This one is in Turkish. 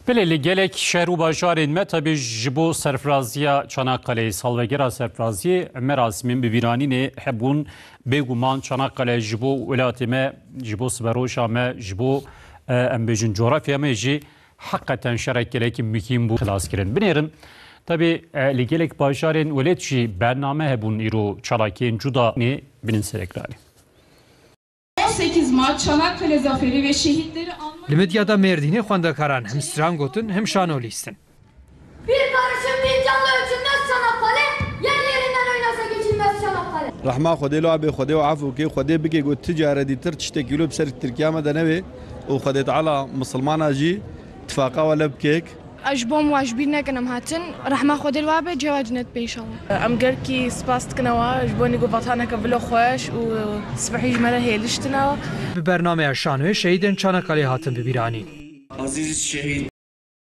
Belli gelek şehru bajarên me tabi ji bo serfiraziya Çanakkale'yê salvegera serfiraziyê merasîmên bibîranînê hebûn bêguman Çanakkale ji bo welatê me ji bo siberoşa me ji bo em bêjin coğrafya me jî hakikaten şerek gelekî mihîm bû xilas kirin. Binêrin tabi li gelek bajarên welêt jî bername hebûn îro çalakiyên cuda nê binin serekrarî. 18 Mart Çanakkale Zaferi ve şehitleri anma... Li Midyada Mêrdînê xwendekaran hem stran gotin hem şanolî istin. Bir karışım fincanla ölçülmez Çanakkale, yer yerinden oynasa geçilmez Çanakkale. Rahma Xwedê lo abe Xwedê û afû kê Xwedê bike got ticare dîtir tiştekî lo bi ser Tirkiya me de nebe û Xwedê Teala Misilmana jî tifaka we le bikek. اجبوم واجبين نكنم هاتن رحمة خود الوابة جواجنت بإن شاء الله. ام گرکی سپاس کنوا جبونی گو وطنه که ولو خوش و سبحی جمله هیلشتنا. Bi bername şanoyê şehîdên Çanakkale'ê hatin bibîranîn. Aziz şehit